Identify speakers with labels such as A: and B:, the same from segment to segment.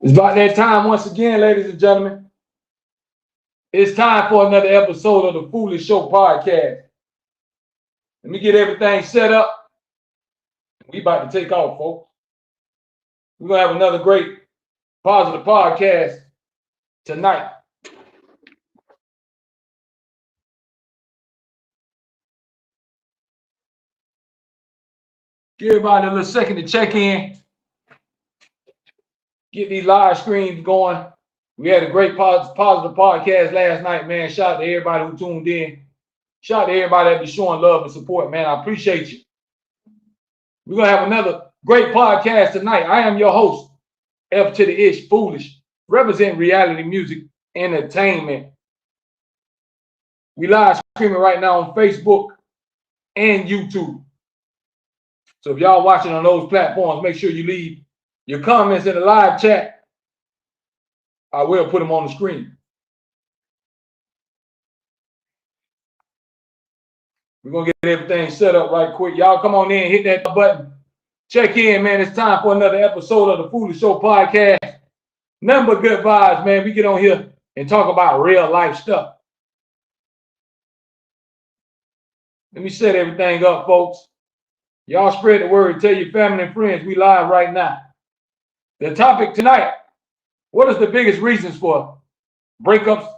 A: It's about that time once again, ladies and gentlemen. It's time for another episode of the Foolish Show podcast. Let me get everything set up. We about to take off, folks. We're going to have another great positive podcast tonight. Give everybody a little second to check in. Get these live streams going. We had a great positive podcast last night, man. Shout out to everybody who tuned in. Shout out to everybody that be showing love and support, man. I appreciate you. We're going to have another great podcast tonight. I am your host, F to the Ish, Foolish, represent reality music entertainment. We live streaming right now on Facebook and YouTube. So if y'all watching on those platforms, make sure you leave your comments in the live chat. I will put them on the screen. We're going to get everything set up right quick. Y'all come on in, hit that button. Check in, man. It's time for another episode of the Foolish Show podcast. Nothing but good vibes, man. We get on here and talk about real life stuff. Let me set everything up, folks. Y'all spread the word. Tell your family and friends we live right now. The topic tonight: what is the biggest reasons for breakups,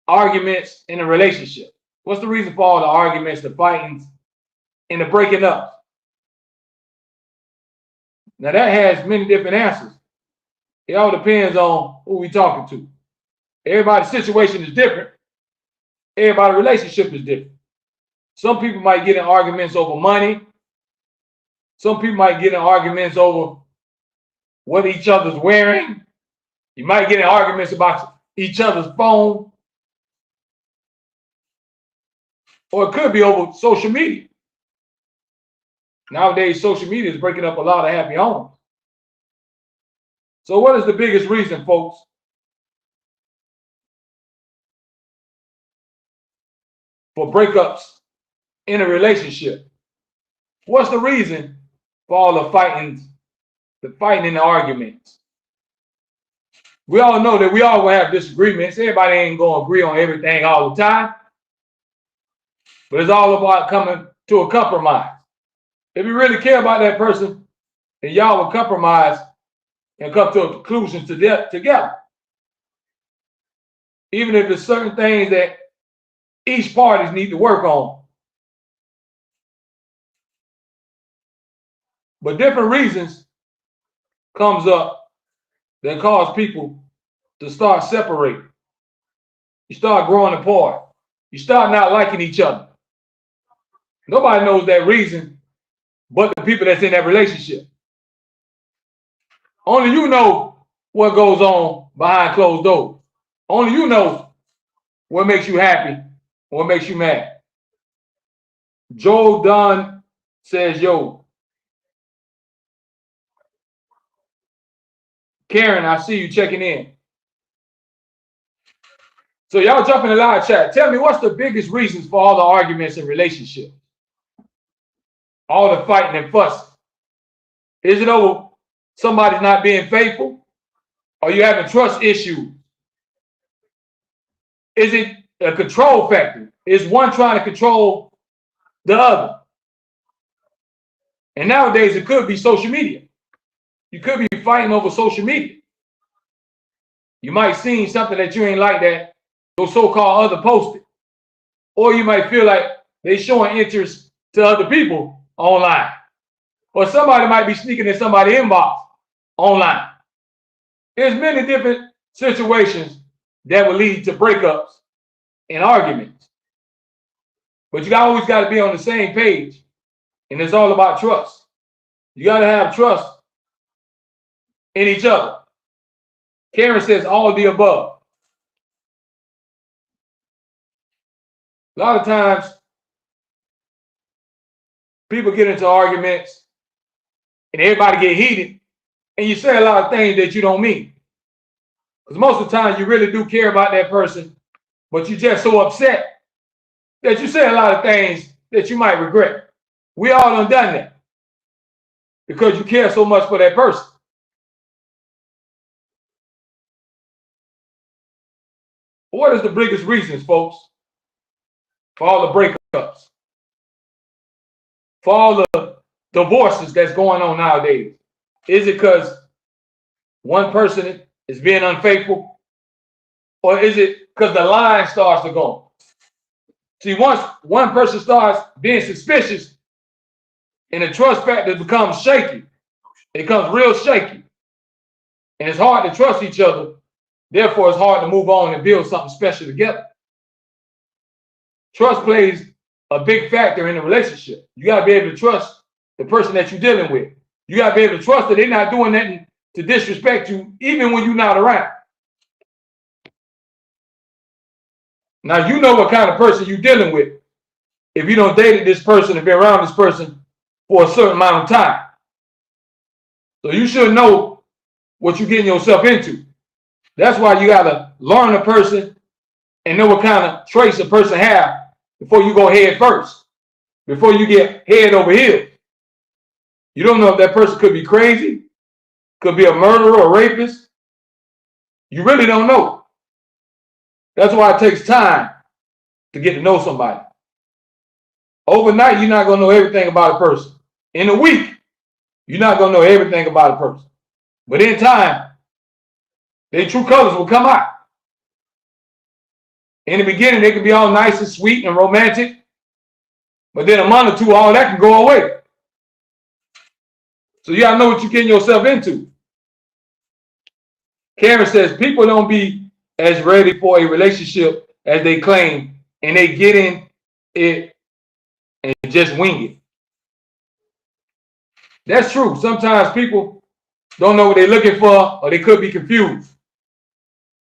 A: arguments in a relationship? What's the reason for all the arguments, the fightings, and the breaking up? Now that has many different answers. It all depends on who we talking to. Everybody's situation is different. Everybody's relationship is different. Some people might get in arguments over money. Some people might get in arguments over what each other's wearing. You might get in arguments about each other's phone. Or it could be over social media. Nowadays, social media is breaking up a lot of happy homes. So what is the biggest reason, folks, for breakups in a relationship? What's the reason for all the fighting and the arguments? We all know that we all will have disagreements. Everybody ain't going to agree on everything all the time. But it's all about coming to a compromise. If you really care about that person, then y'all will compromise and come to a conclusion together. Even if there's certain things that each parties need to work on. But different reasons comes up that cause people to start separating. You start growing apart. You start not liking each other. Nobody knows that reason but the people that's in that relationship. Only you know what goes on behind closed doors. Only you know what makes you happy, what makes you mad. Joe Dunn says, yo, Karen, I see you checking in. So y'all jump in the live chat. Tell me, what's the biggest reasons for all the arguments in relationships? All the fighting and fussing. Is it over somebody's not being faithful? Are you having trust issues? Is it a control factor? Is one trying to control the other? And nowadays it could be social media. You could be fighting over social media. You might see something that you ain't like that those so-called other posted. Or you might feel like they showing interest to other people online. Or somebody might be sneaking in somebody's inbox online. There's many different situations that will lead to breakups and arguments. But you always got to be on the same page. And it's all about trust. You got to have trust in each other. Karen says all of the above. A lot of times, people get into arguments and everybody get heated and you say a lot of things that you don't mean. Because most of the time you really do care about that person, but you're just so upset that you say a lot of things that you might regret. We all done that because you care so much for that person. What is the biggest reasons, folks, for all the breakups, for all the divorces that's going on nowadays? Is it because one person is being unfaithful? Or is it because the line starts to go? See, once one person starts being suspicious and the trust factor becomes shaky, it becomes real shaky. And it's hard to trust each other. Therefore, it's hard to move on and build something special together. Trust plays a big factor in a relationship. You got to be able to trust the person that you're dealing with. You got to be able to trust that they're not doing nothing to disrespect you, even when you're not around. Now, you know what kind of person you're dealing with if you don't dated this person and been around this person for a certain amount of time. So you should know what you're getting yourself into. That's why you got to learn a person and know what kind of traits a person has before you go head first, before you get head over heels. You don't know if that person could be crazy, could be a murderer or rapist. You really don't know. That's why it takes time to get to know somebody. Overnight, you're not going to know everything about a person. In a week, you're not going to know everything about a person. But in time, their true colors will come out. In the beginning, they can be all nice and sweet and romantic. But then a month or two, all that can go away. So you got to know what you're getting yourself into. Karen says, people don't be as ready for a relationship as they claim, and they get in it and just wing it. That's true. Sometimes people don't know what they're looking for, or they could be confused.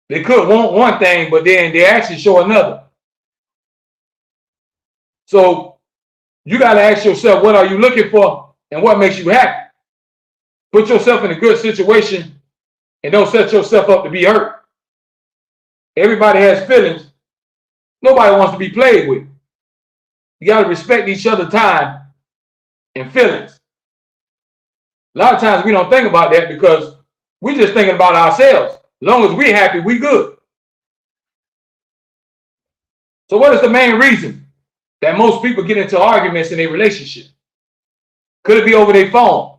A: They could want one thing, but then they actually show another. So you got to ask yourself, what are you looking for and what makes you happy? Put yourself in a good situation and don't set yourself up to be hurt. Everybody has feelings. Nobody wants to be played with. You got to respect each other's time and feelings. A lot of times we don't think about that because we're just thinking about ourselves. As long as we're happy, we good. So what is the main reason that most people get into arguments in a relationship? Could it be over their phone?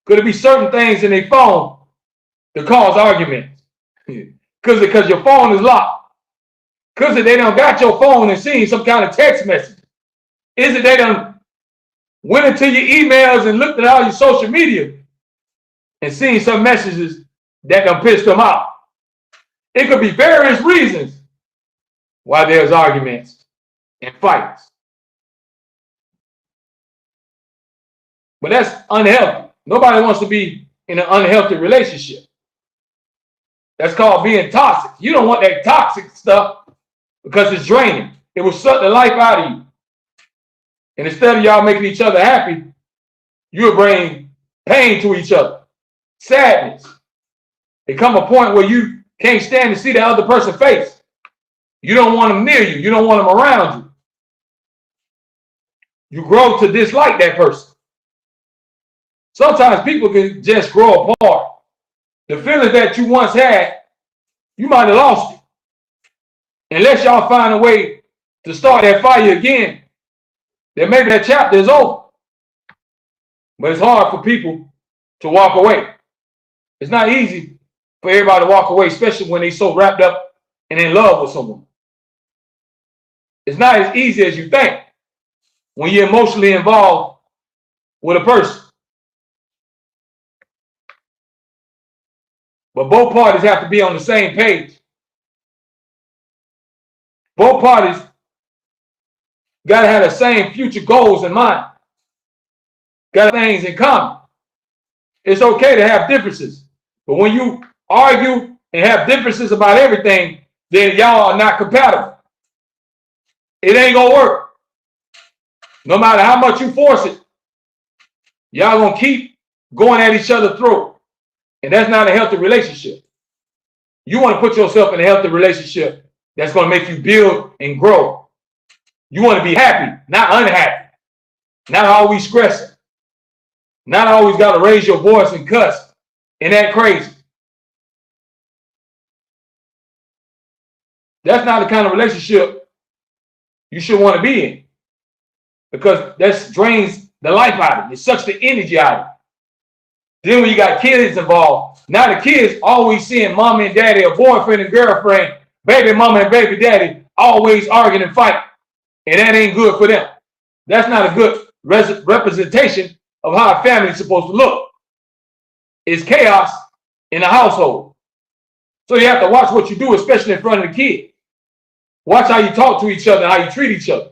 A: Could it be certain things in their phone that cause arguments? Because your phone is locked. Because they done got your phone and seen some kind of text message. Is it they done went into your emails and looked at all your social media and seen some messages that done pissed them off? It could be various reasons why there's arguments and fights. But that's unhealthy. Nobody wants to be in an unhealthy relationship. That's called being toxic. You don't want that toxic stuff because it's draining. It will suck the life out of you. And instead of y'all making each other happy, you'll bring pain to each other, sadness. It come a point where you can't stand to see the other person's face. You don't want them near you. You don't want them around you. You grow to dislike that person. Sometimes people can just grow apart. The feelings that you once had, you might have lost it. Unless y'all find a way to start that fire again, then maybe that chapter is over. But it's hard for people to walk away. It's not easy for everybody to walk away, especially when they're so wrapped up and in love with someone. It's not as easy as you think when you're emotionally involved with a person. But both parties have to be on the same page. Both parties got to have the same future goals in mind. Got things in common. It's okay to have differences. But when you argue and have differences about everything, then y'all are not compatible. It ain't going to work. No matter how much you force it, y'all going to keep going at each other's throat. And that's not a healthy relationship. You want to put yourself in a healthy relationship that's going to make you build and grow. You want to be happy, not unhappy. Not always stressing. Not always got to raise your voice and cuss and act crazy. That's not the kind of relationship you should want to be in, because that drains the life out of it. It sucks the energy out of it. Then when you got kids involved, now the kids always seeing mom and daddy, or boyfriend and girlfriend, baby mama and baby daddy always arguing and fighting. And that ain't good for them. That's not a good representation of how a family is supposed to look. It's chaos in a household. So you have to watch what you do, especially in front of the kids. Watch how you talk to each other, how you treat each other.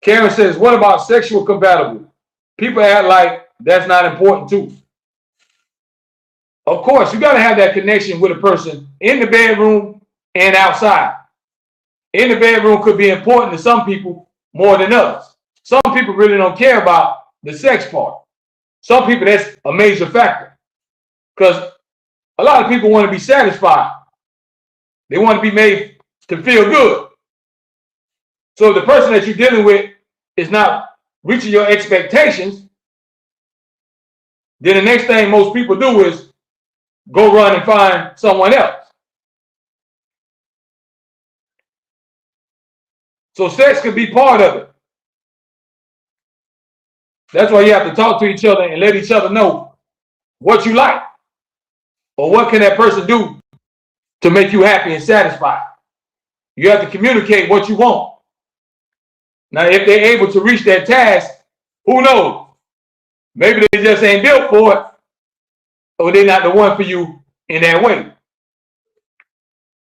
A: Karen says, what about sexual compatibility? People act like that's not important too. Of course, you got to have that connection with a person in the bedroom and outside. In the bedroom could be important to some people more than others. Some people really don't care about the sex part. Some people, that's a major factor, because a lot of people want to be satisfied. They want to be made to feel good. So if the person that you're dealing with is not reaching your expectations, then the next thing most people do is go run and find someone else. So sex could be part of it. That's why you have to talk to each other and let each other know what you like, or what can that person do to make you happy and satisfied. You have to communicate what you want. Now, if they're able to reach that task, who knows? Maybe they just ain't built for it, or they're not the one for you in that way.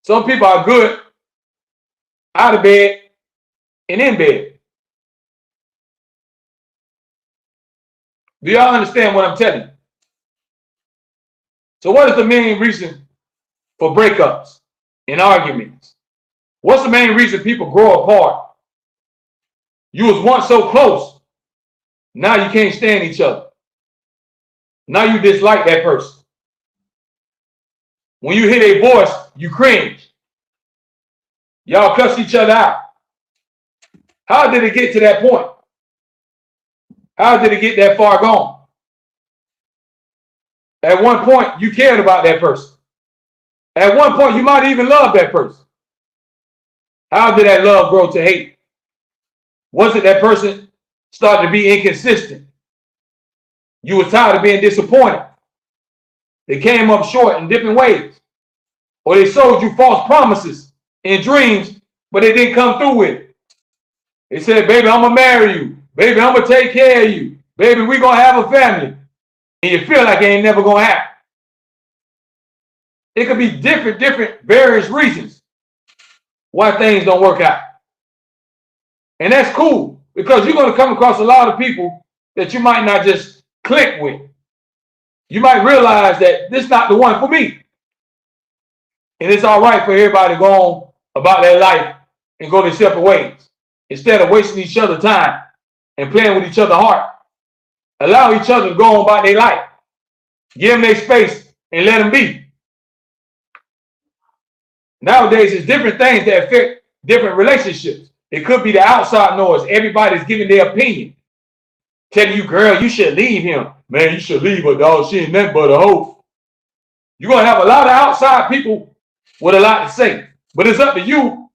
A: Some people are good out of bed and in bed. Do y'all understand what I'm telling you? So what is the main reason for breakups and arguments? What's the main reason people grow apart? You was once so close, now you can't stand each other. Now you dislike that person. When you hear their voice, you cringe. Y'all cuss each other out. How did it get to that point? How did it get that far gone? At one point, you cared about that person. At one point, you might even love that person. How did that love grow to hate? Was it that person started to be inconsistent? You were tired of being disappointed. They came up short in different ways. Or they sold you false promises and dreams, but they didn't come through with it. They said, baby, I'm going to marry you. Baby, I'm going to take care of you. Baby, we're going to have a family. And you feel like it ain't never going to happen. It could be different various reasons why things don't work out. And that's cool, because you're going to come across a lot of people that you might not just click with. You might realize that this is not the one for me. And it's all right for everybody to go on about their life and go their separate ways, instead of wasting each other's time and playing with each other's heart. Allow each other to go on about their life. Give them their space and let them be. Nowadays, it's different things that affect different relationships. It could be the outside noise. Everybody's giving their opinion. Telling you, girl, you should leave him. Man, you should leave her, dog. She ain't nothing but a hoe. You're going to have a lot of outside people with a lot to say. But it's up to you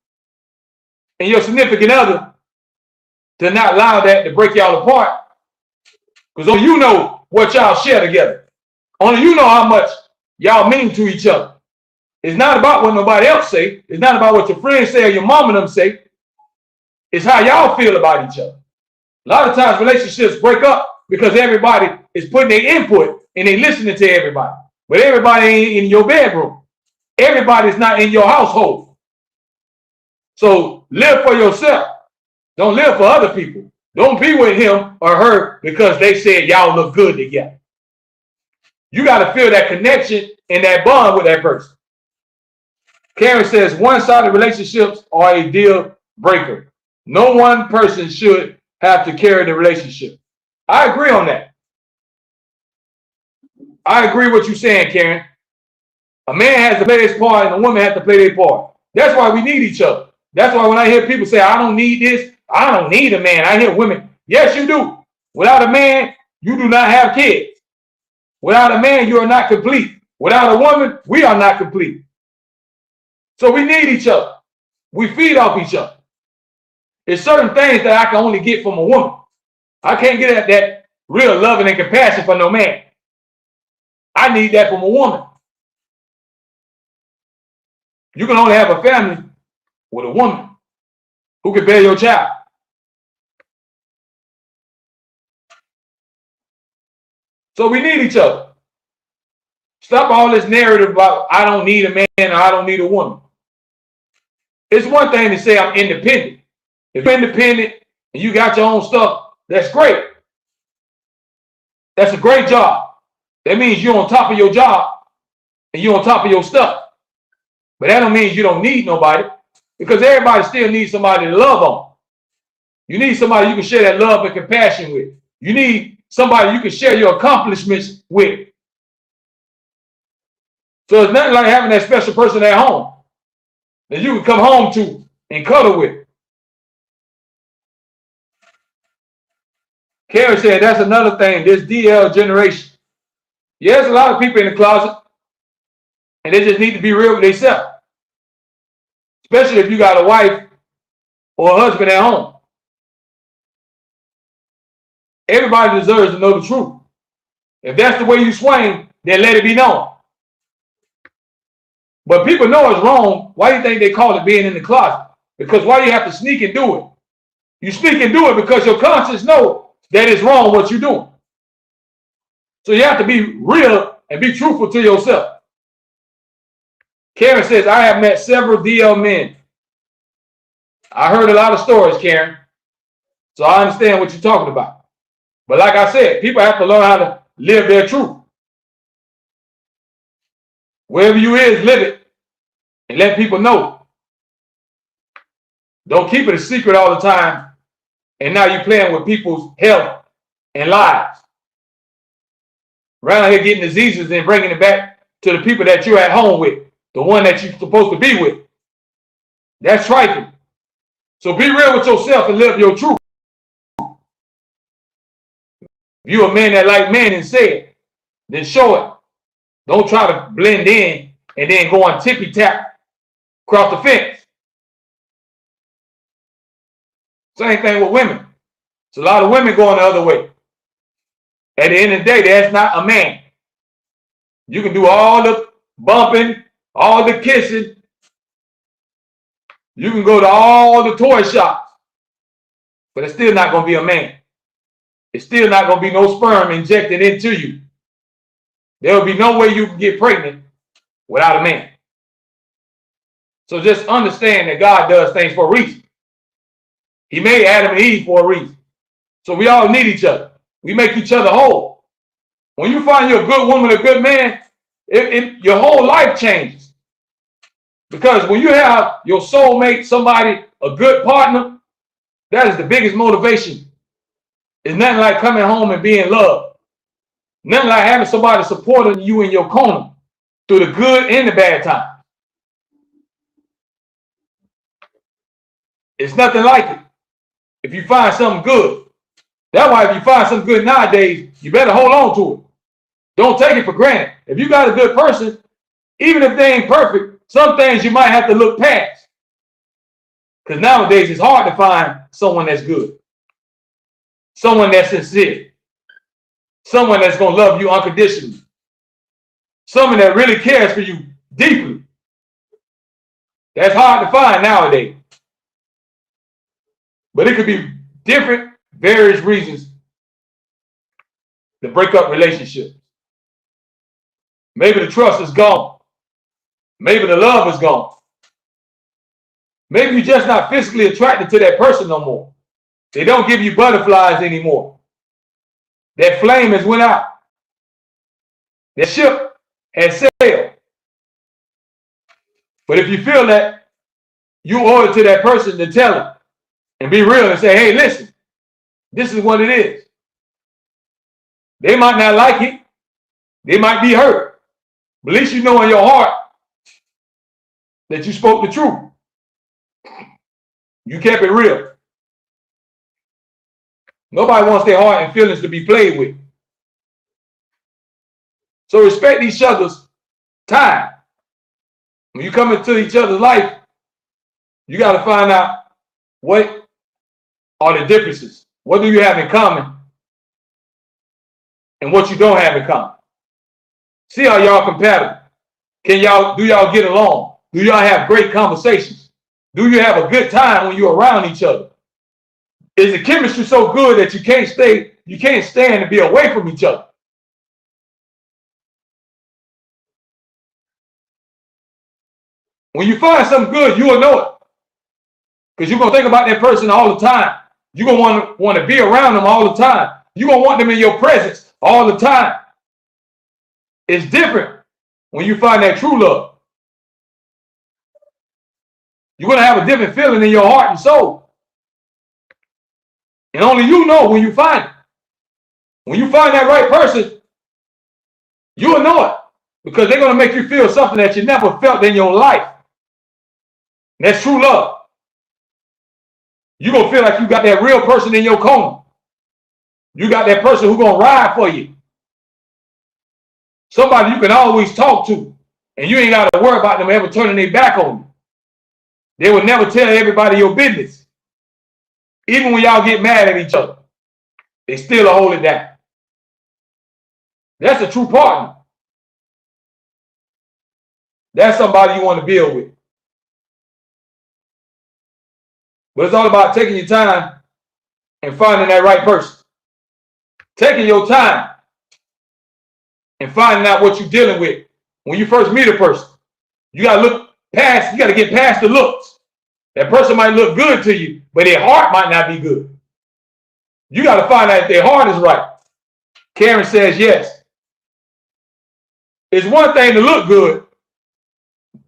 A: and your significant other to not allow that to break y'all apart. Because only you know what y'all share together. Only you know how much y'all mean to each other. It's not about what nobody else say. It's not about what your friends say or your mom and them say. It's how y'all feel about each other. A lot of times relationships break up because everybody is putting their input and they listening to everybody. But everybody ain't in your bedroom. Everybody's not in your household. So live for yourself. Don't live for other people. Don't be with him or her because they said y'all look good together. You got to feel that connection and that bond with that person. Karen says one-sided relationships are a deal breaker. No one person should have to carry the relationship. I agree on that. I agree with you saying, Karen. A man has to play his part and a woman has to play their part. That's why we need each other. That's why when I hear people say, I don't need this, I don't need a man. I hear women, yes, you do. Without a man, you do not have kids. Without a man, you are not complete. Without a woman, we are not complete. So we need each other. We feed off each other. There's certain things that I can only get from a woman. I can't get at that real loving and compassion for no man. I need that from a woman. You can only have a family with a woman who can bear your child. So we need each other. Stop all this narrative about I don't need a man or I don't need a woman. It's one thing to say I'm independent. If you're independent and you got your own stuff, that's great. That's a great job. That means you're on top of your job and you're on top of your stuff. But that don't mean you don't need nobody, because everybody still needs somebody to love on. You need somebody you can share that love and compassion with. You need somebody you can share your accomplishments with. So it's nothing like having that special person at home that you can come home to and cuddle with. Carrie said that's another thing, this DL generation. Yeah, there's a lot of people in the closet, and they just need to be real with themselves. Especially if you got a wife or a husband at home. Everybody deserves to know the truth. If that's the way you swing, then let it be known. But people know it's wrong. Why do you think they call it being in the closet? Because why do you have to sneak and do it? You sneak and do it because your conscience knows that it's wrong what you're doing. So you have to be real and be truthful to yourself. Karen says, I have met several DL men. I heard a lot of stories, Karen. So I understand what you're talking about. But like I said, people have to learn how to live their truth. Wherever you is, live it and let people know. Don't keep it a secret all the time. And now you're playing with people's health and lives. Around here getting diseases and bringing it back to the people that you're at home with. The one that you're supposed to be with. That's trifling. So be real with yourself and live your truth. If you're a man that like men and say it, then show it. Don't try to blend in and then go on tippy tap across the fence. Same thing with women. It's a lot of women going the other way. At the end of the day, that's not a man. You can do all the bumping, all the kissing. You can go to all the toy shops. But it's still not going to be a man. It's still not going to be no sperm injected into you. There will be no way you can get pregnant without a man. So just understand that God does things for a reason. He made Adam and Eve for a reason. So we all need each other. We make each other whole. When you find you're a good woman, a good man, your whole life changes. Because when you have your soulmate, somebody, a good partner, that is the biggest motivation. It's nothing like coming home and being loved. Nothing like having somebody supporting you in your corner through the good and the bad times. It's nothing like it. If you find something good. That's why if you find something good nowadays, you better hold on to it. Don't take it for granted. If you got a good person, even if they ain't perfect, some things you might have to look past. Because nowadays it's hard to find someone that's good. Someone that's sincere. Someone that's going to love you unconditionally. Someone that really cares for you deeply. That's hard to find nowadays. But it could be different, various reasons to break up relationships. Maybe the trust is gone. Maybe the love is gone. Maybe you're just not physically attracted to that person no more. They don't give you butterflies anymore. That flame has went out. That ship has sailed. But if you feel that, you owe it to that person to tell them and be real and say, hey, listen, this is what it is. They might not like it. They might be hurt. But at least you know in your heart that you spoke the truth. You kept it real. Nobody wants their heart and feelings to be played with. So respect each other's time. When you come into each other's life, you got to find out what are the differences. What do you have in common and what you don't have in common? See how y'all compatible. Do y'all get along? Do y'all have great conversations? Do you have a good time when you're around each other? Is the chemistry so good that you can't stand to be away from each other? When you find something good, you will know it. Because you're going to think about that person all the time. You're going to want to be around them all the time. You're going to want them in your presence all the time. It's different when you find that true love. You're going to have a different feeling in your heart and soul. And only you know when you find it. When you find that right person, you'll know it. Because they're going to make you feel something that you never felt in your life. And that's true love. You're going to feel like you got that real person in your corner. You got that person who's going to ride for you. Somebody you can always talk to. And you ain't got to worry about them ever turning their back on you. They will never tell everybody your business. Even when y'all get mad at each other, they still hold it down. That's a true partner. That's somebody you want to build with. But it's all about taking your time and finding that right person. Taking your time and finding out what you're dealing with. When you first meet a person, you got to look past, you got to get past the looks. That person might look good to you, but their heart might not be good. You got to find out if their heart is right. Karen says yes. It's one thing to look good,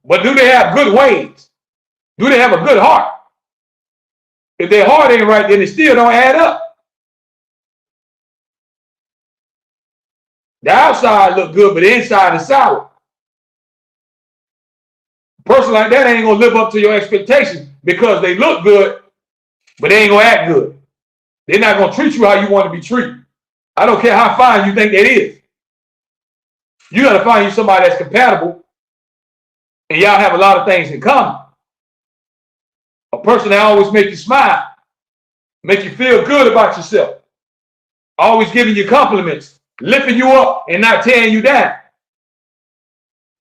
A: but do they have good ways? Do they have a good heart? If their heart ain't right, then it still don't add up. The outside look good, but the inside is sour. A person like that ain't gonna live up to your expectations because they look good, but they ain't gonna act good. They're not gonna treat you how you want to be treated. I don't care how fine you think that is. You gotta find you somebody that's compatible and y'all have a lot of things in common. A person that always makes you smile, make you feel good about yourself, always giving you compliments, lifting you up and not tearing you down.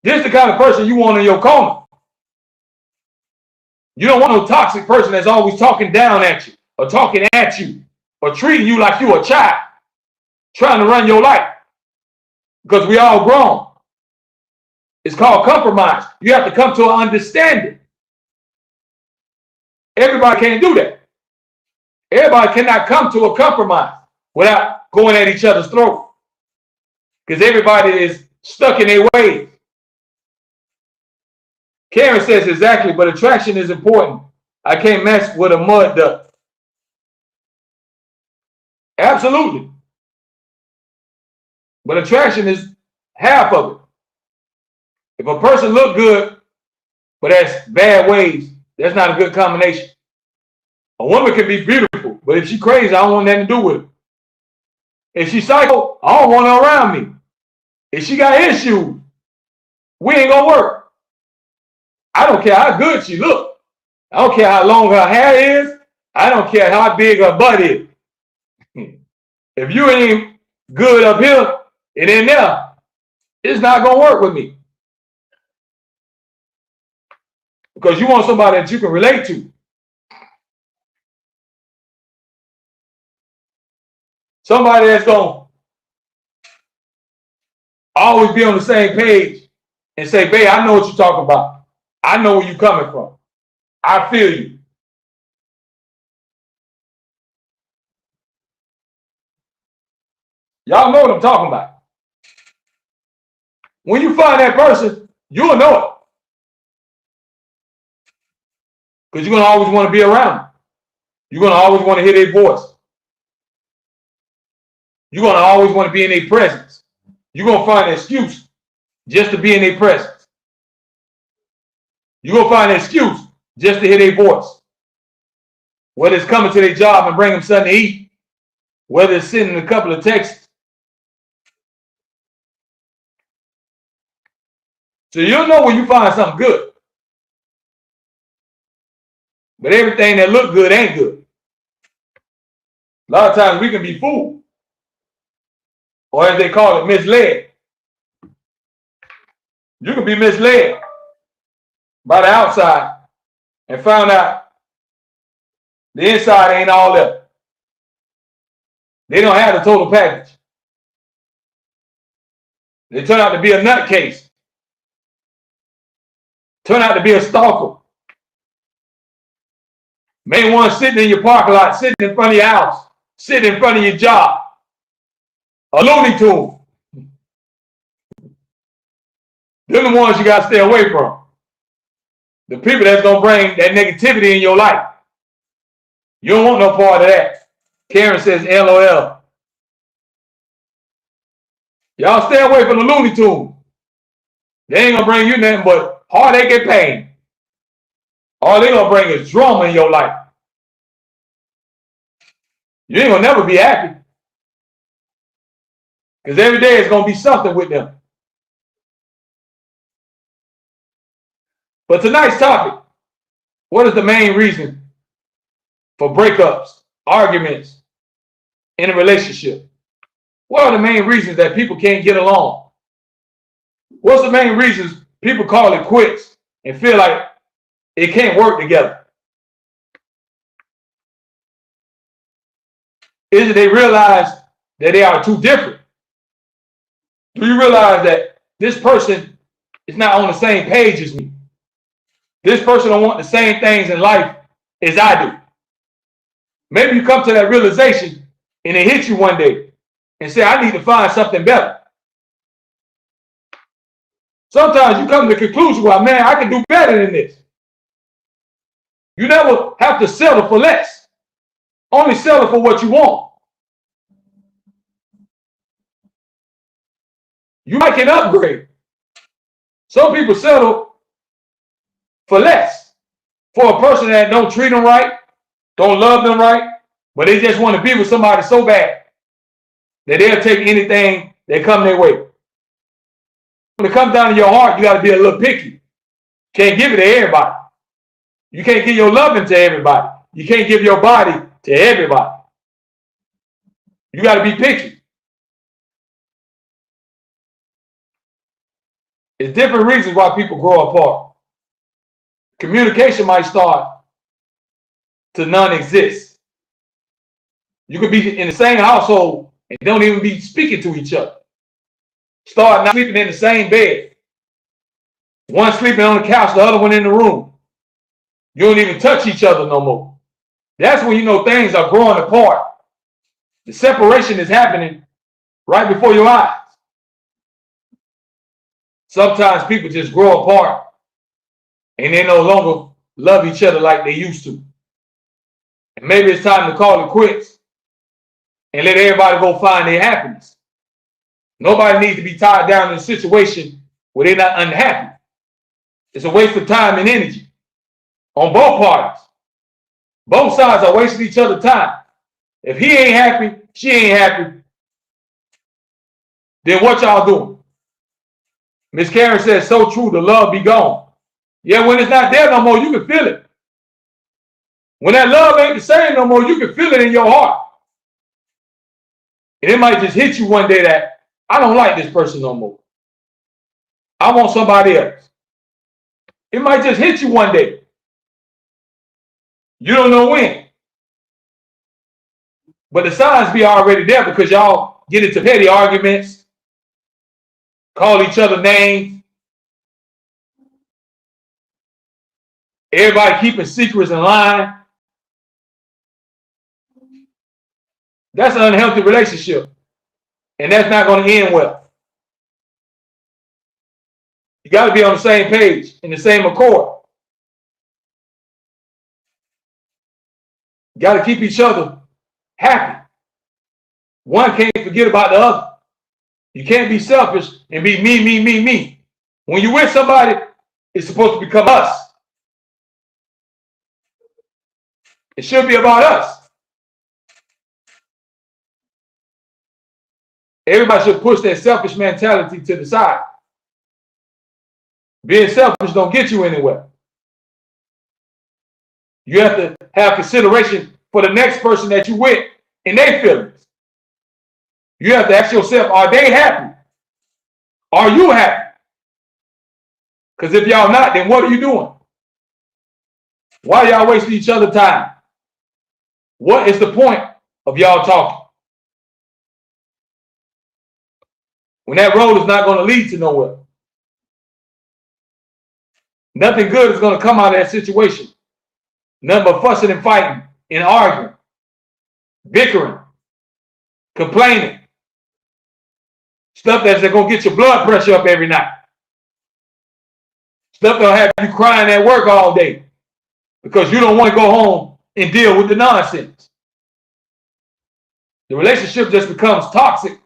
A: This is the kind of person you want in your corner. You don't want no toxic person that's always talking down at you or talking at you or treating you like you're a child, trying to run your life. Because we all grown. It's called compromise. You have to come to an understanding. Everybody can't do that. Everybody cannot come to a compromise without going at each other's throat. Because everybody is stuck in their ways. Karen says exactly, but attraction is important. I can't mess with a mud duck. Absolutely. But attraction is half of it. If a person look good, but has bad ways, that's not a good combination. A woman can be beautiful, but if she's crazy, I don't want nothing to do with her. If she's psycho, I don't want her around me. If she got issues, we ain't gonna work. I don't care how good she look. I don't care how long her hair is. I don't care how big her butt is. If you ain't good up here and in there, it's not gonna work with me. Because you want somebody that you can relate to. Somebody that's going to always be on the same page and say, babe, I know what you're talking about. I know where you're coming from. I feel you. Y'all know what I'm talking about. When you find that person, you'll know it. Because you're going to always want to be around them. You're going to always want to hear their voice. You're going to always want to be in their presence. You're going to find an excuse just to be in their presence. You're going to find an excuse just to hear their voice. Whether it's coming to their job and bring them something to eat. Whether it's sending a couple of texts. So you'll know when you find something good. But everything that look good ain't good. A lot of times we can be fooled, or as they call it, misled. You can be misled by the outside and found out the inside ain't all there. They don't have the total package. They turn out to be a nutcase. Turn out to be a stalker. Main one sitting in your parking lot, sitting in front of your house, sitting in front of your job. A Looney Tune. They're the ones you got to stay away from. The people that's going to bring that negativity in your life. You don't want no part of that. Karen says, LOL. Y'all stay away from the Looney Tune. They ain't going to bring you nothing but heartache and pain. All they going to bring is drama in your life. You ain't going to never be happy. Because every day is going to be something with them. But tonight's topic, what is the main reason for breakups, arguments in a relationship? What are the main reasons that people can't get along? What's the main reasons people call it quits and feel like it can't work together? Is it they realize that they are too different? Do you realize that this person is not on the same page as me? This person don't want the same things in life as I do. Maybe you come to that realization and it hits you one day and say, I need to find something better. Sometimes you come to the conclusion, well, man, I can do better than this. You never have to settle for less. Only settle for what you want. You might can upgrade. Some people settle for less. For a person that don't treat them right, don't love them right, but they just want to be with somebody so bad that they'll take anything that come their way. When it comes down to your heart, you got to be a little picky. Can't give it to everybody. You can't give your loving to everybody. You can't give your body to everybody. You got to be picky. There's different reasons why people grow apart. Communication might start to non-exist. You could be in the same household and don't even be speaking to each other. Start not sleeping in the same bed. One sleeping on the couch, the other one in the room. You don't even touch each other no more. That's when you know things are growing apart. The separation is happening right before your eyes. Sometimes people just grow apart and they no longer love each other like they used to. And maybe it's time to call it quits and let everybody go find their happiness. Nobody needs to be tied down in a situation where they're not unhappy. It's a waste of time and energy on both parties. Both sides are wasting each other's time. If he ain't happy, she ain't happy, then what y'all doing? Miss Karen says, so true, the love be gone. Yeah, when it's not there no more, you can feel it. When that love ain't the same no more, you can feel it in your heart. And it might just hit you one day that I don't like this person no more. I want somebody else. It might just hit you one day. You don't know when. But the signs be already there because y'all get into petty arguments, call each other names. Everybody keeping secrets in line. That's an unhealthy relationship. And that's not going to end well. You got to be on the same page, in the same accord. You got to keep each other happy. One can't forget about the other. You can't be selfish and be me, me, me, me. When you're with somebody, it's supposed to become us. It should be about us. Everybody should push that selfish mentality to the side. Being selfish don't get you anywhere. You have to have consideration for the next person that you with and their feelings. You have to ask yourself, are they happy? Are you happy? Because if y'all not, then what are you doing? Why are y'all wasting each other's time? What is the point of y'all talking? When that road is not going to lead to nowhere. Nothing good is going to come out of that situation. Nothing but fussing and fighting and arguing, bickering, complaining. Stuff that's going to get your blood pressure up every night. Stuff that'll have you crying at work all day because you don't want to go home and deal with the nonsense. The relationship just becomes toxic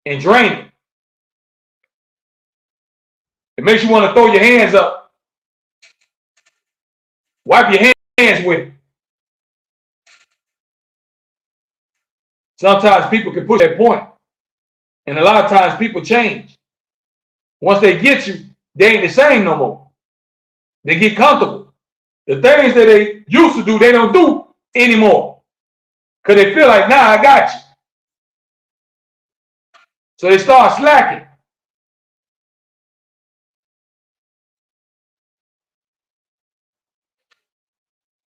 A: and draining. It makes you want to throw your hands up. Wipe your hands with it. Sometimes people can push that point, and a lot of times people change. Once they get you, they ain't the same no more. They get comfortable. The things that they used to do, they don't do anymore. Because they feel like, nah, I got you. So they start slacking.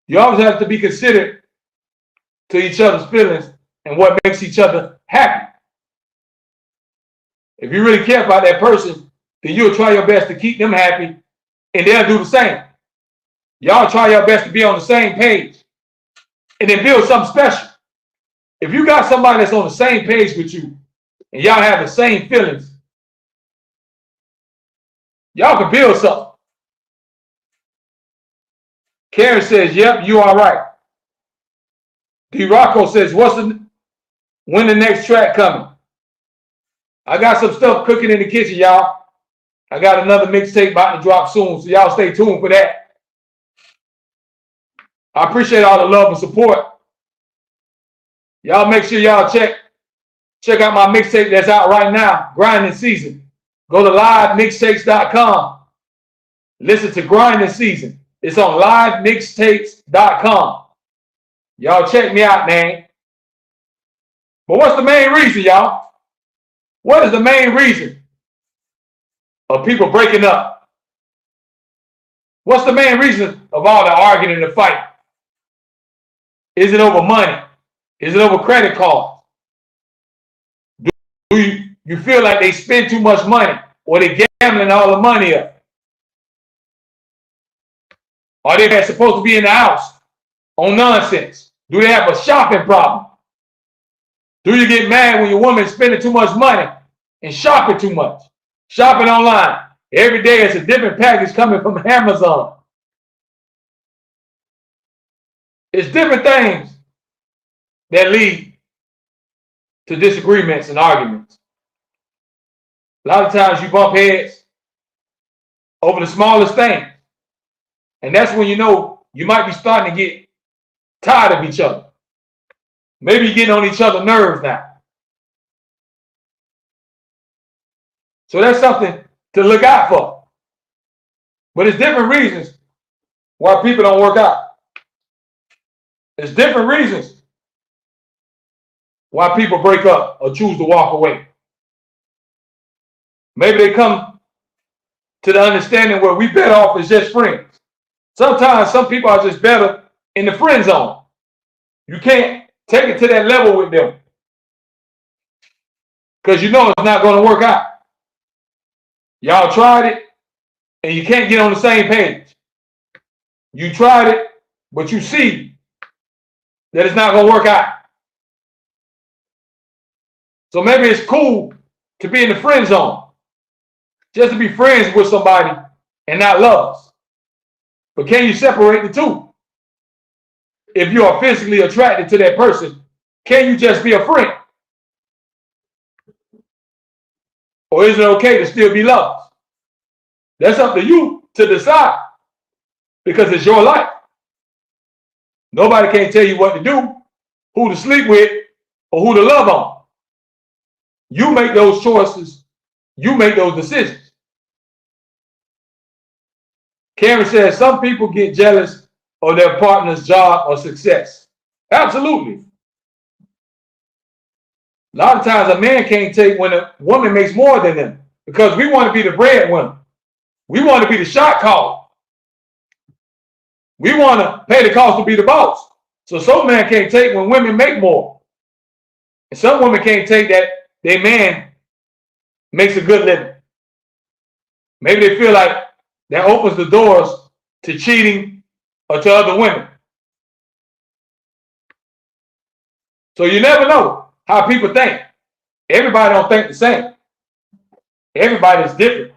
A: You always have to be considerate to each other's feelings and what makes each other happy. If you really care about that person, then you'll try your best to keep them happy, and they'll do the same. Y'all try your best to be on the same page and then build something special. If you got somebody that's on the same page with you and y'all have the same feelings, y'all can build something. Karen says, yep, you are right. D. Rocco says, when the next track coming? I got some stuff cooking in the kitchen, y'all. I got another mixtape about to drop soon, so y'all stay tuned for that. I appreciate all the love and support. Y'all make sure y'all check out my mixtape that's out right now, Grinding Season. Go to livemixtapes.com. Listen to Grinding Season. It's on livemixtapes.com. Y'all check me out, man. But what's the main reason, y'all? What is the main reason of people breaking up? What's the main reason of all the arguing and the fight? Is it over money? Is it over credit cards? Do you feel like they spend too much money, or they gambling all the money up? Are they supposed to be in the house on nonsense? Do they have a shopping problem? Do you get mad when your woman's spending too much money and shopping too much? Shopping online. Every day it's a different package coming from Amazon. It's different things that lead to disagreements and arguments. A lot of times you bump heads over the smallest thing. And that's when you know you might be starting to get tired of each other. Maybe you're getting on each other's nerves now. So that's something to look out for. But it's different reasons why people don't work out. There's different reasons why people break up or choose to walk away. Maybe they come to the understanding where we better off as just friends. Sometimes some people are just better in the friend zone. You can't take it to that level with them because you know it's not going to work out. Y'all tried it and you can't get on the same page. You tried it, but you see that it's not going to work out. So maybe it's cool to be in the friend zone, just to be friends with somebody and not lovers. But can you separate the two? If you are physically attracted to that person, can you just be a friend? Or is it okay to still be lovers? That's up to you to decide, because it's your life. Nobody can tell you what to do, who to sleep with, or who to love on. You make those choices. You make those decisions. Karen says some people get jealous of their partner's job or success. Absolutely. A lot of times a man can't take when a woman makes more than them because we want to be the breadwinner. We want to be the shot caller. We want to pay the cost to be the boss. So some men can't take when women make more. And some women can't take that their man makes a good living. Maybe they feel like that opens the doors to cheating or to other women. So you never know how people think. Everybody don't think the same. Everybody is different.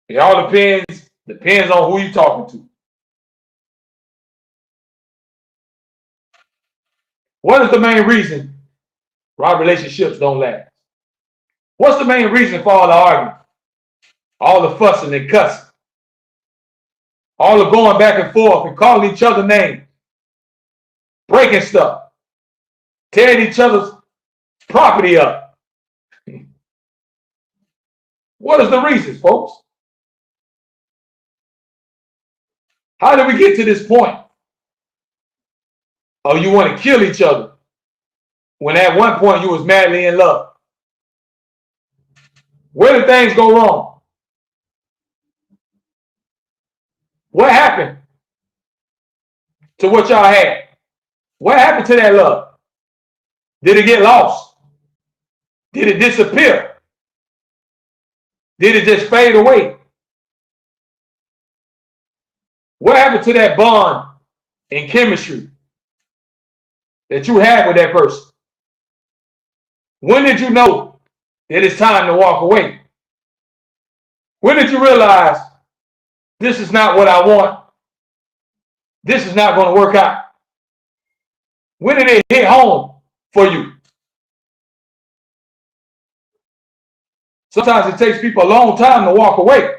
A: It all depends on who you're talking to. What is the main reason why relationships don't last? What's the main reason for all the arguing? All the fussing and cussing? All the going back and forth and calling each other names? Breaking stuff? Tearing each other's property up? What is the reason, folks? How did we get to this point? Oh, you want to kill each other when at one point you was madly in love. Where did things go wrong? What happened to what y'all had? What happened to that love? Did it get lost? Did it disappear? Did it just fade away? What happened to that bond and chemistry that you had with that person? When did you know that it's time to walk away? When did you realize this is not what I want? This is not going to work out. When did it hit home for you? Sometimes it takes people a long time to walk away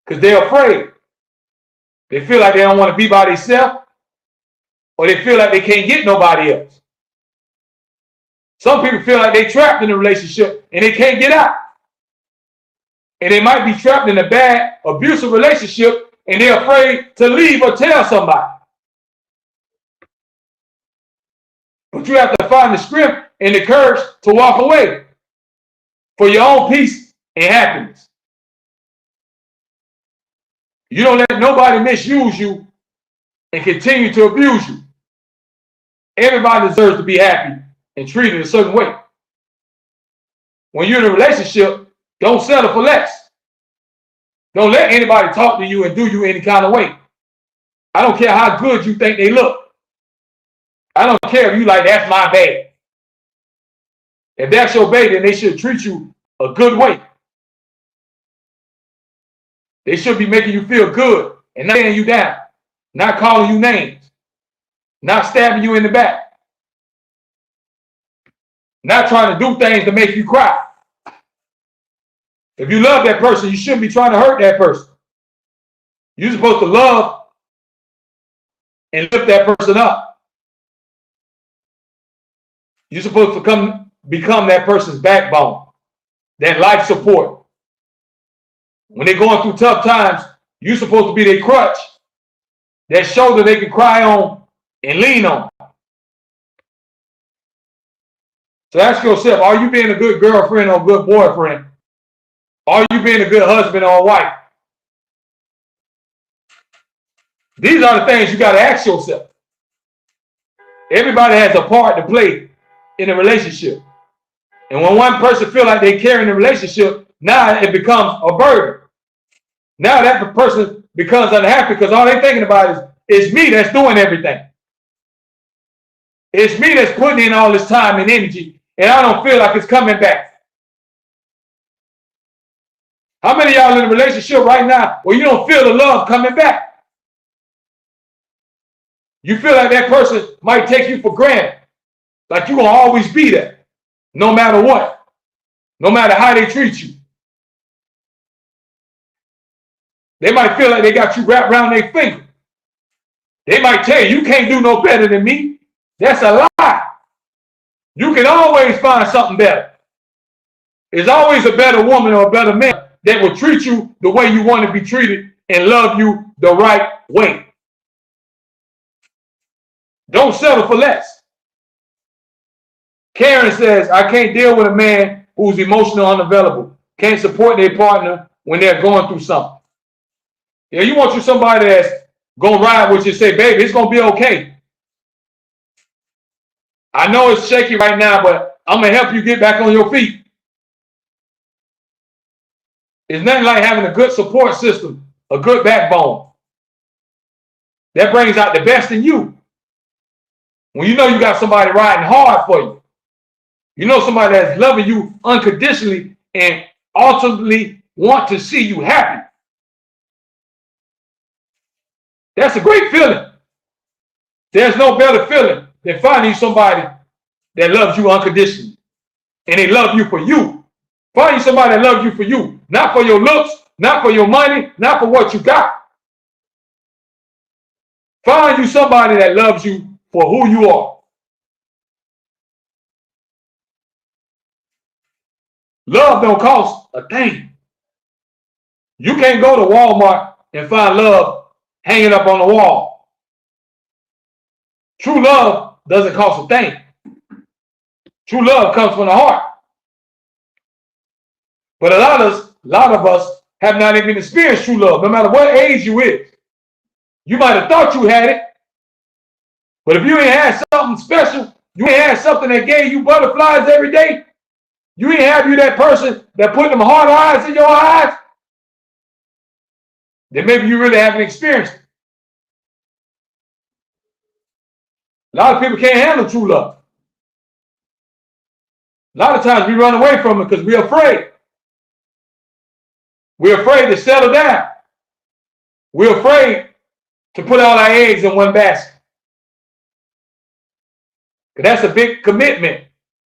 A: because they're afraid. They feel like they don't want to be by themselves, or they feel like they can't get nobody else. Some people feel like they're trapped in a relationship and they can't get out. And they might be trapped in a bad, abusive relationship and they're afraid to leave or tell somebody. But you have to find the strength and the courage to walk away for your own peace and happiness. You don't let nobody misuse you and continue to abuse you. Everybody deserves to be happy and treated a certain way. When you're in a relationship, don't settle for less. Don't let anybody talk to you and do you any kind of way. I don't care how good you think they look. I don't care if you like, that's my baby. If that's your baby, then they should treat you a good way. They should be making you feel good and not tearing you down, not calling you names, not stabbing you in the back, not trying to do things to make you cry. If you love that person, you shouldn't be trying to hurt that person. You're supposed to love and lift that person up. You're supposed to become that person's backbone, that life support. When they're going through tough times, you're supposed to be their crutch, that shoulder they can cry on and lean on. So ask yourself, are you being a good girlfriend or a good boyfriend? Are you being a good husband or a wife? These are the things you got to ask yourself. Everybody has a part to play in a relationship. And when one person feels like they carry in a relationship, now it becomes a burden. Now that person becomes unhappy because all they're thinking about is, it's me that's doing everything. It's me that's putting in all this time and energy, and I don't feel like it's coming back. How many of y'all in a relationship right now where you don't feel the love coming back? You feel like that person might take you for granted, like you're going to always be there, no matter what, no matter how they treat you. They might feel like they got you wrapped around their finger. They might tell you, you can't do no better than me. That's a lie. You can always find something better. There's always a better woman or a better man that will treat you the way you want to be treated and love you the right way. Don't settle for less. Karen says, I can't deal with a man who's emotionally unavailable, can't support their partner when they're going through something. Yeah, you want somebody that's going to ride with you and say, baby, it's going to be okay. I know it's shaky right now, but I'm going to help you get back on your feet. It's nothing like having a good support system, a good backbone. That brings out the best in you. When you know you got somebody riding hard for you, you know somebody that's loving you unconditionally and ultimately want to see you happy. That's a great feeling. There's no better feeling than finding somebody that loves you unconditionally and they love you for you. Finding somebody that loves you for you, not for your looks, not for your money, not for what you got. Find you somebody that loves you for who you are. Love don't cost a thing. You can't go to Walmart and find love hanging up on the wall. True love doesn't cost a thing. True love comes from the heart. But a lot of us have not even experienced true love, no matter what age you is. You might have thought you had it, but if you ain't had something special, you ain't had something that gave you butterflies every day, you ain't have you that person that put them hard eyes in your eyes, then maybe you really haven't experienced it. A lot of people can't handle true love. A lot of times we run away from it because we're afraid. We're afraid to settle down. We're afraid to put all our eggs in one basket. That's a big commitment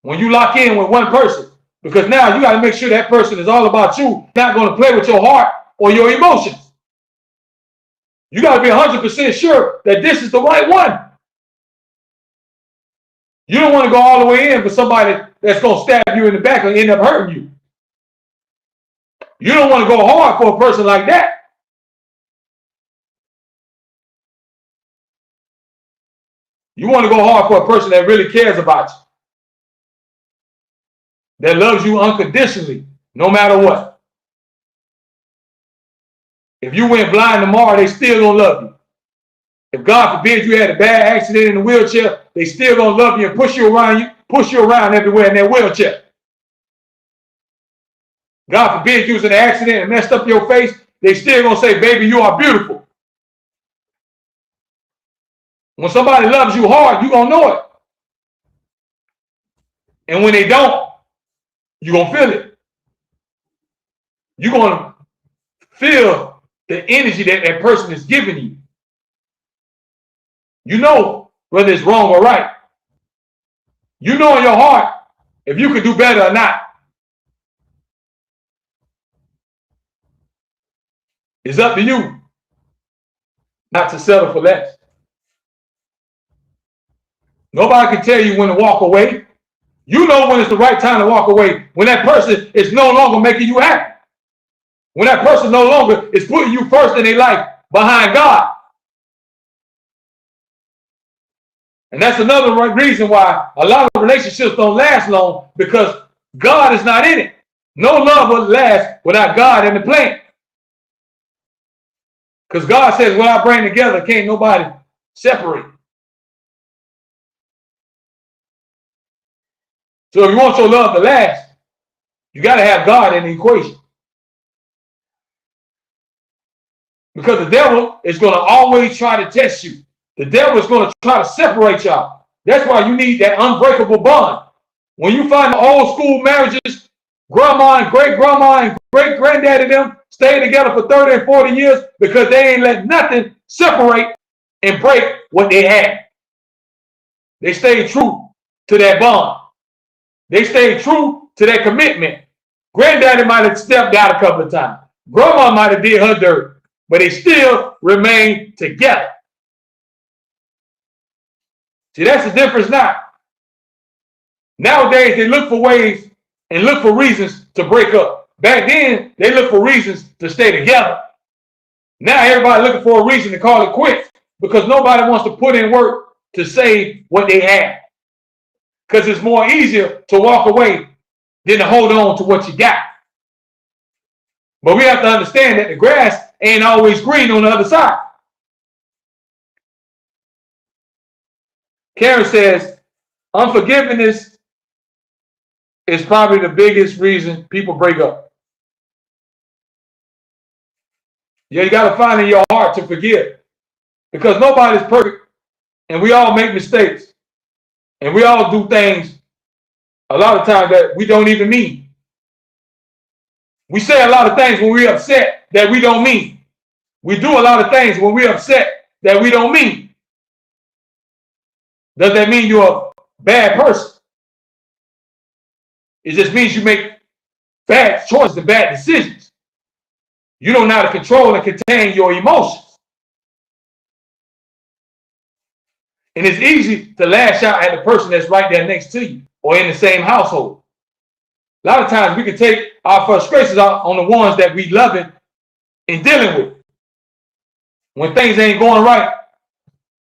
A: when you lock in with one person, because now you got to make sure that person is all about you, not going to play with your heart or your emotions. You got to be 100% sure that this is the right one. You don't want to go all the way in for somebody that's going to stab you in the back and end up hurting you. You don't want to go hard for a person like that. You want to go hard for a person that really cares about you, that loves you unconditionally, no matter what. If you went blind tomorrow, they still gonna love you. If God forbid you had a bad accident in a wheelchair, they still gonna love you and push you around everywhere in that wheelchair. God forbid you was in an accident and messed up your face, they still gonna say, baby, you are beautiful. When somebody loves you hard, you're gonna know it. And when they don't, you're gonna feel it. You're gonna feel the energy that that person is giving you. You know whether it's wrong or right. You know in your heart if you could do better or not. It's up to you not to settle for less. Nobody can tell you when to walk away. You know when it's the right time to walk away, when that person is no longer making you happy. When that person no longer is putting you first in their life behind God. And that's another reason why a lot of relationships don't last long, because God is not in it. No love will last without God in the plan. Because God says, what I bring together, can't nobody separate. So if you want your love to last, you got to have God in the equation. Because the devil is going to always try to test you. The devil is going to try to separate y'all. That's why you need that unbreakable bond. When you find the old school marriages, grandma and great-grandma and great-granddaddy them stayed together for 30 and 40 years because they ain't let nothing separate and break what they had. They stayed true to that bond. They stayed true to their commitment. Granddaddy might have stepped out a couple of times. Grandma might have did her dirt, but they still remained together. See, that's the difference now. Nowadays, they look for ways and look for reasons to break up. Back then, they look for reasons to stay together. Now everybody looking for a reason to call it quits because nobody wants to put in work to save what they have. Because it's more easier to walk away than to hold on to what you got. But we have to understand that the grass ain't always green on the other side. Karen says, unforgiveness is probably the biggest reason people break up. Yeah, you got to find in your heart to forgive. Because nobody's perfect. And we all make mistakes. And we all do things a lot of times that we don't even mean. We say a lot of things when we're upset that we don't mean. We do a lot of things when we're upset that we don't mean. Does that mean you're a bad person? It just means you make bad choices and bad decisions. You don't know how to control and contain your emotions. And it's easy to lash out at the person that's right there next to you or in the same household. A lot of times we can take our frustrations out on the ones that we loving and dealing with. When things ain't going right,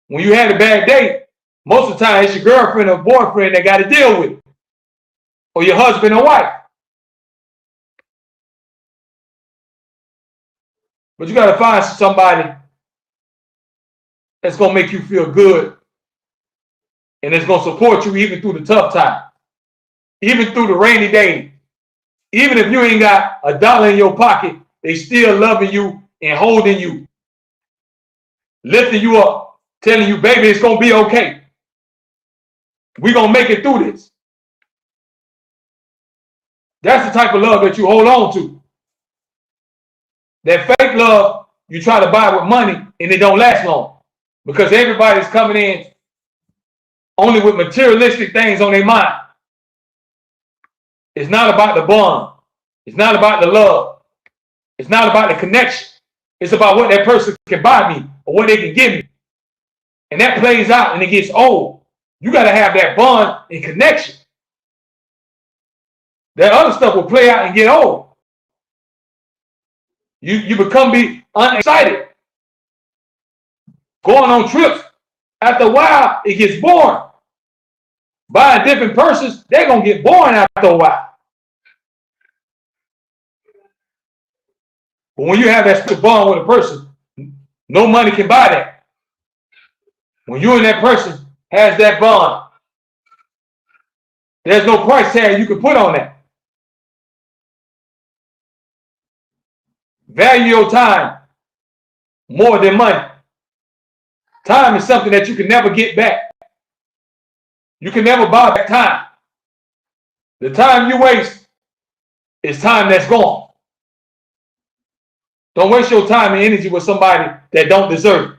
A: when you had a bad day, most of the time it's your girlfriend or boyfriend that got to deal with it, or your husband or wife. But you got to find somebody that's going to make you feel good and it's going to support you even through the tough times, even through the rainy days. Even if you ain't got a dollar in your pocket, they still loving you and holding you, lifting you up, telling you, baby, it's going to be okay. We're going to make it through this. That's the type of love that you hold on to. That fake love you try to buy with money and it don't last long because everybody's coming in only with materialistic things on their mind. It's not about the bond. It's not about the love. It's not about the connection. It's about what that person can buy me or what they can give me. And that plays out and it gets old. You got to have that bond and connection. That other stuff will play out and get old. You become unexcited. Going on trips. After a while, it gets boring. Buying different purses, they're going to get boring after a while. But when you have that special bond with a person, no money can buy that. When you and that person has that bond, there's no price tag you can put on that. Value your time more than money. Time is something that you can never get back. You can never buy back time. The time you waste is time that's gone. Don't waste your time and energy with somebody that don't deserve it.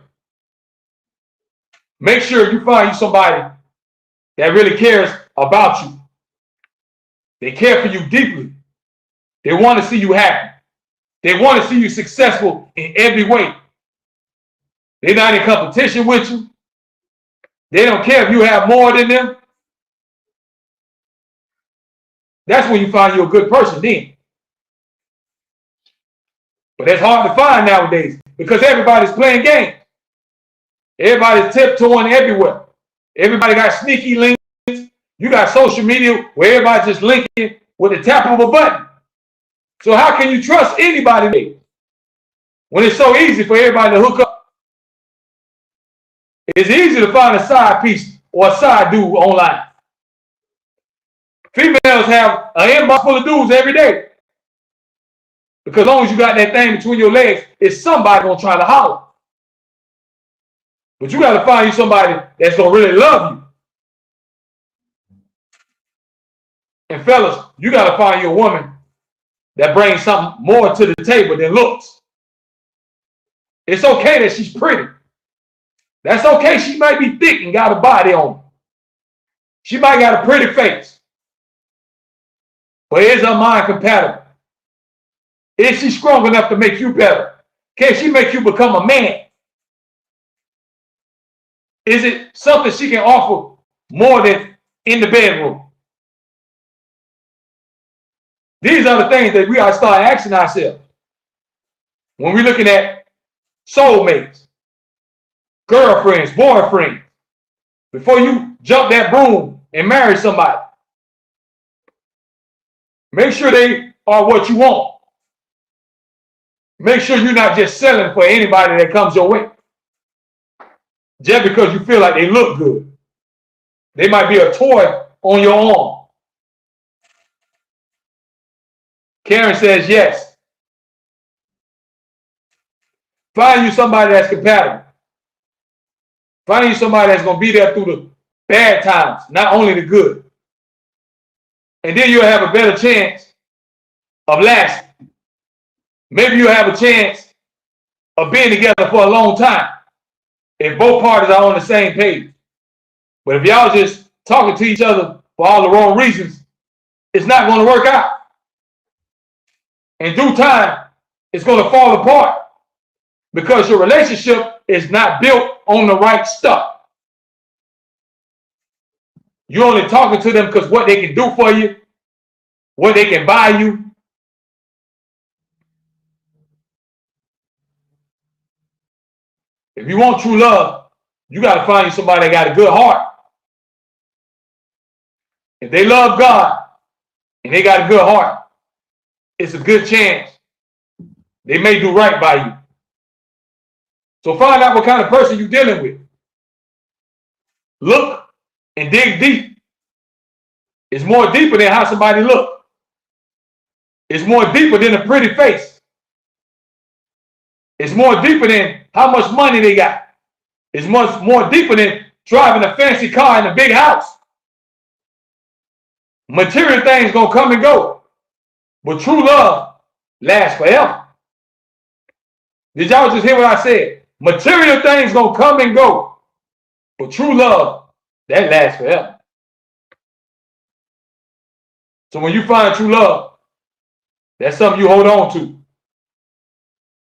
A: Make sure you find you somebody that really cares about you. They care for you deeply. They want to see you happy. They want to see you successful in every way. They're not in competition with you. They don't care if you have more than them. That's when you find you a good person then. But that's hard to find nowadays because everybody's playing games. Everybody's tiptoeing everywhere. Everybody got sneaky links. You got social media where everybody's just linking with the tap of a button. So how can you trust anybody when it's so easy for everybody to hook up? It's easy to find a side piece or a side dude online. Females have an inbox full of dudes every day. Because as long as you got that thing between your legs, it's somebody gonna try to holler. But you gotta find you somebody that's gonna really love you. And fellas, you gotta find you a woman that brings something more to the table than looks. It's okay that she's pretty. That's okay. She might be thick and got a body on her. She might got a pretty face. But is her mind compatible? Is she strong enough to make you better? Can she make you become a man? Is it something she can offer more than in the bedroom? These are the things that we ought to start asking ourselves when we're looking at soulmates, girlfriends, boyfriends, before you jump that broom and marry somebody. Make sure they are what you want. Make sure you're not just selling for anybody that comes your way. Just because you feel like they look good. They might be a toy on your arm. Karen says yes. Find you somebody that's compatible. Find you somebody that's going to be there through the bad times, not only the good. And then you'll have a better chance of lasting. Maybe you'll have a chance of being together for a long time if both parties are on the same page. But if y'all just talking to each other for all the wrong reasons, it's not going to work out. In due time, it's going to fall apart because your relationship is not built on the right stuff. You're only talking to them because what they can do for you, what they can buy you. If you want true love, you got to find you somebody that got a good heart. If they love God and they got a good heart, it's a good chance they may do right by you. So find out what kind of person you're dealing with. Look and dig deep. It's more deeper than how somebody looks. It's more deeper than a pretty face. It's more deeper than how much money they got. It's much more deeper than driving a fancy car in a big house. Material things gonna come and go, but true love lasts forever. Did y'all just hear what I said? Material things gonna come and go, but true love, that lasts forever. So when you find true love, that's something you hold on to.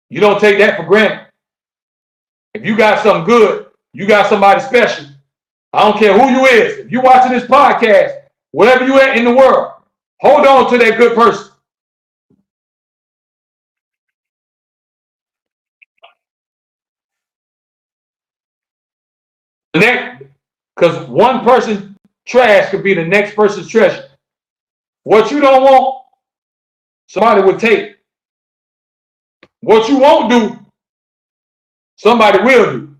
A: You don't take that for granted. If you got something good, you got somebody special. I don't care who you is. If you're watching this podcast, wherever you at in the world, hold on to that good person. Because one person's trash could be the next person's treasure. What you don't want, somebody will take. What you won't do, somebody will do.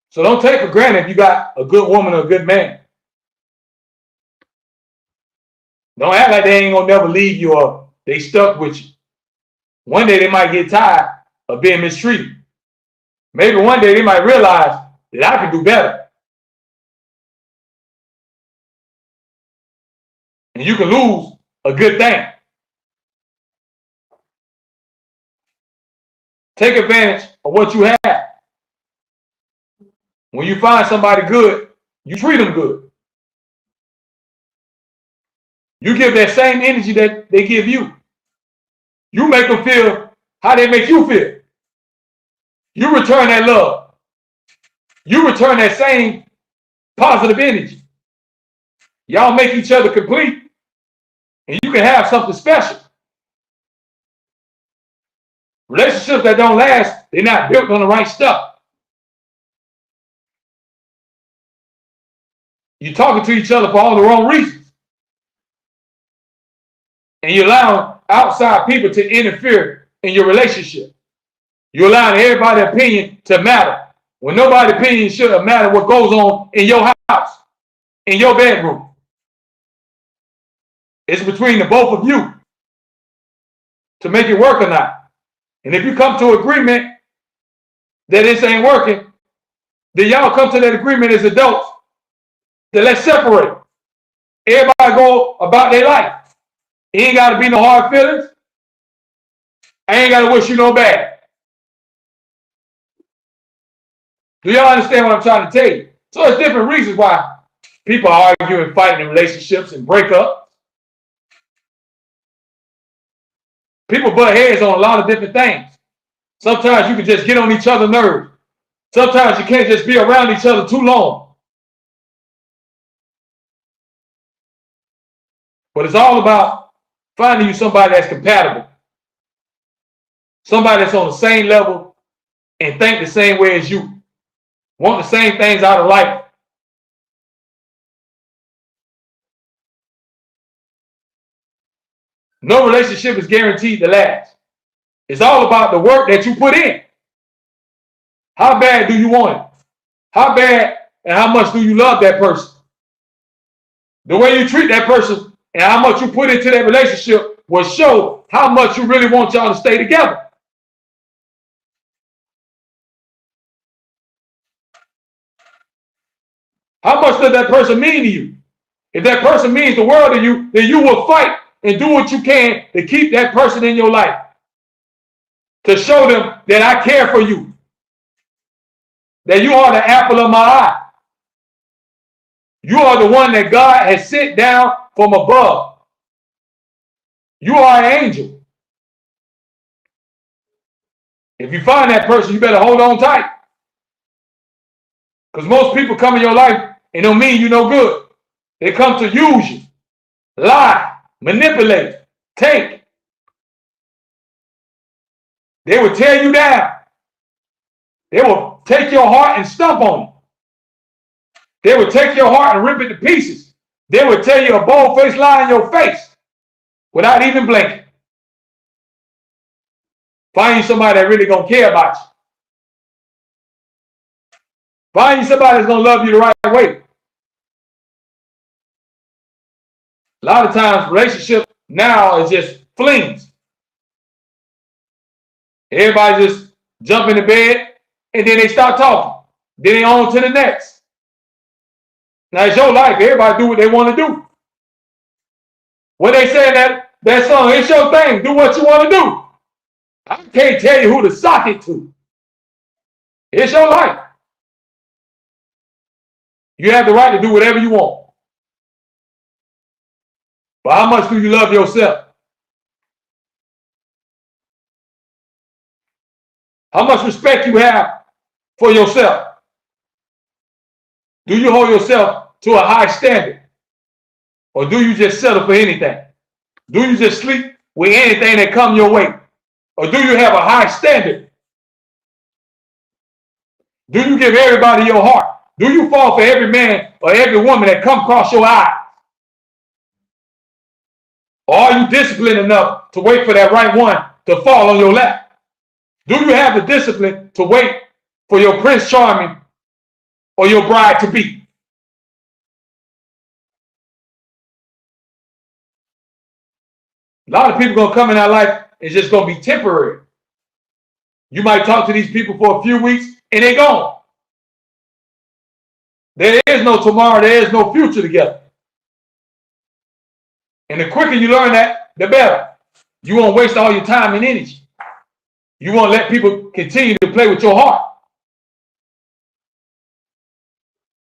A: So don't take for granted if you got a good woman or a good man. Don't act like they ain't gonna never leave you or they stuck with you. One day they might get tired of being mistreated. Maybe one day they might realize that I can do better. And you can lose a good thing. Take advantage of what you have. When you find somebody good, you treat them good. You give that same energy that they give you. You make them feel how they make you feel. You return that love. You return that same positive energy. Y'all make each other complete, and you can have something special. Relationships that don't last, they're not built on the right stuff. You're talking to each other for all the wrong reasons. And you're allowing outside people to interfere in your relationship. You're allowing everybody's opinion to matter. When nobody's opinion shouldn't matter what goes on in your house, in your bedroom. It's between the both of you to make it work or not. And if you come to agreement that this ain't working, then y'all come to that agreement as adults. Then let's separate. Everybody go about their life. It ain't got to be no hard feelings. I ain't got to wish you no bad. Do y'all understand what I'm trying to tell you? So there's different reasons why people are arguing, fighting in relationships and break up. People butt heads on a lot of different things. Sometimes you can just get on each other's nerves. Sometimes you can't just be around each other too long. But it's all about finding you somebody that's compatible. Somebody that's on the same level and think the same way as you. Want the same things out of life. No relationship is guaranteed to last. It's all about the work that you put in. How bad do you want it? How bad and how much do you love that person? The way you treat that person and how much you put into that relationship will show how much you really want y'all to stay together. How much does that person mean to you? If that person means the world to you, then you will fight and do what you can to keep that person in your life. To show them that I care for you. That you are the apple of my eye. You are the one that God has sent down from above. You are an angel. If you find that person, you better hold on tight. Because most people come in your life and don't mean you no good. They come to use you, lie, manipulate, take. They will tear you down. They will take your heart and stomp on it. They will take your heart and rip it to pieces. They will tell you a bold-faced lie in your face without even blinking. Find you somebody that really gonna care about you. Find you somebody that's gonna love you the right way. A lot of times, relationships now is just flings. Everybody just jump in the bed and then they start talking. Then they on to the next. Now it's your life. Everybody do what they want to do. When they say that song, it's your thing. Do what you want to do. I can't tell you who to sock it to. It's your life. You have the right to do whatever you want. But how much do you love yourself? How much respect you have for yourself? Do you hold yourself to a high standard? Or do you just settle for anything? Do you just sleep with anything that comes your way? Or do you have a high standard? Do you give everybody your heart? Do you fall for every man or every woman that comes across your eye? Or are you disciplined enough to wait for that right one to fall on your lap? Do you have the discipline to wait for your Prince Charming or your bride to be? A lot of people going to come in our life, it's just going to be temporary. You might talk to these people for a few weeks and they're gone. There is no tomorrow, there is no future together. And the quicker you learn that, the better. You won't waste all your time and energy. You won't let people continue to play with your heart.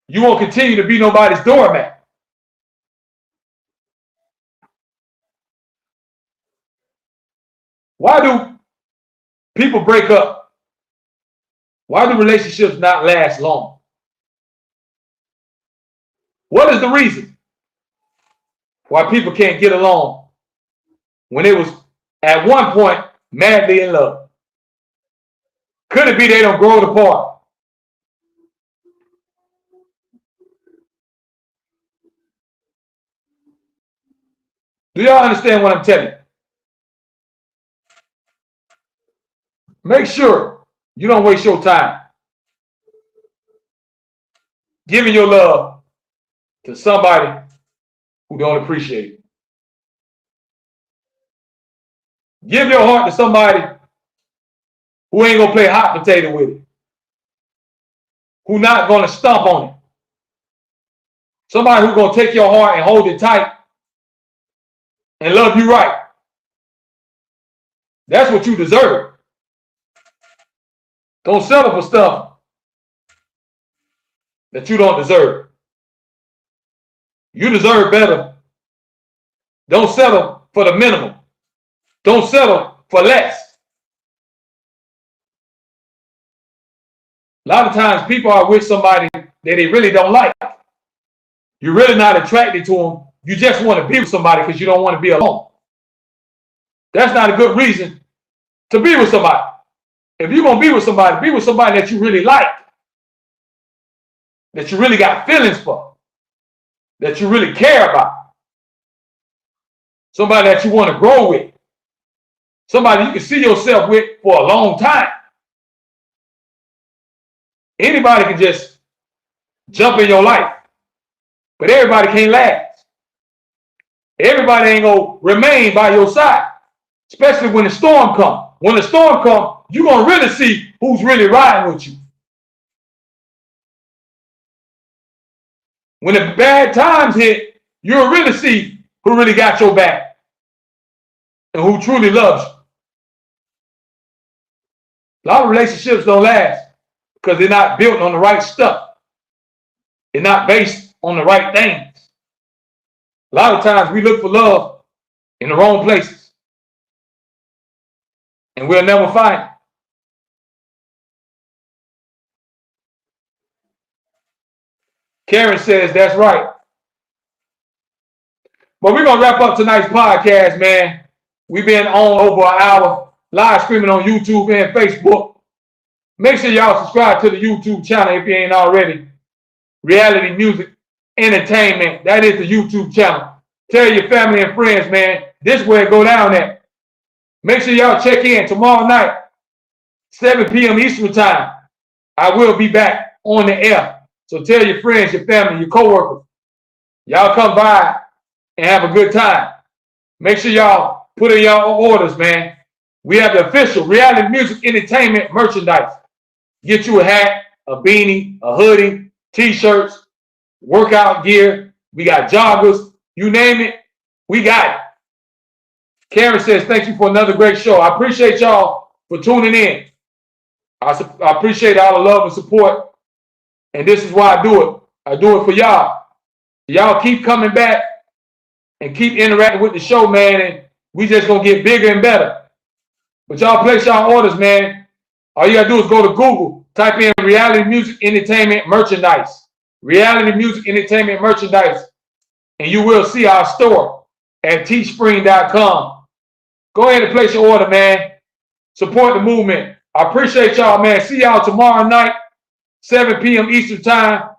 A: You won't continue to be nobody's doormat. Why do people break up? Why do relationships not last long? What is the reason why people can't get along when it was at one point madly in love? Could it be they don't grow apart? Do y'all understand what I'm telling you? Make sure you don't waste your time giving your love to somebody who don't appreciate it. Give your heart to somebody who ain't gonna play hot potato with it, who not gonna stomp on it. Somebody who's gonna take your heart and hold it tight and love you right. That's what you deserve. Don't settle for stuff that you don't deserve. You deserve better. Don't settle for the minimum. Don't settle for less. A lot of times people are with somebody that they really don't like. You're really not attracted to them. You just want to be with somebody because you don't want to be alone. That's not a good reason to be with somebody. If you're going to be with somebody that you really like, that you really got feelings for, that you really care about, somebody that you want to grow with, somebody you can see yourself with for a long time. Anybody can just jump in your life, but everybody can't last. Everybody ain't going to remain by your side, especially when the storm comes. When the storm comes, you're going to really see who's really riding with you. When the bad times hit, you'll really see who really got your back and who truly loves you. A lot of relationships don't last because they're not built on the right stuff. They're not based on the right things. A lot of times we look for love in the wrong places, and we'll never find it. Karen says that's right. But we're going to wrap up tonight's podcast, man. We've been on over an hour, live streaming on YouTube and Facebook. Make sure y'all subscribe to the YouTube channel if you ain't already. Reality Music Entertainment. That is the YouTube channel. Tell your family and friends, man. This is where it go down at. Make sure y'all check in tomorrow night, 7 p.m. Eastern time. I will be back on the air. So tell your friends, your family, your coworkers. Y'all come by and have a good time. Make sure y'all put in y'all orders, man. We have the official Reality Music Entertainment merchandise. Get you a hat, a beanie, a hoodie, t-shirts, workout gear. We got joggers. You name it, we got it. Karen says, thank you for another great show. I appreciate y'all for tuning in. I appreciate all the love and support. And this is why I do it. I do it for y'all. Y'all keep coming back and keep interacting with the show, man. And we just going to get bigger and better. But y'all place y'all orders, man. All you got to do is go to Google, type in Reality Music Entertainment Merchandise. Reality Music Entertainment Merchandise. And you will see our store at teespring.com. Go ahead and place your order, man. Support the movement. I appreciate y'all, man. See y'all tomorrow night, 7 p.m. Eastern time.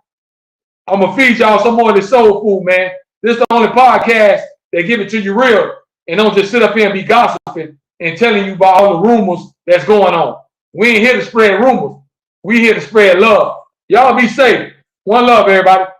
A: I'm going to feed y'all some more of this soul food, man. This is the only podcast that give it to you real and don't just sit up here and be gossiping and telling you about all the rumors that's going on. We ain't here to spread rumors. We here to spread love. Y'all be safe. One love, everybody.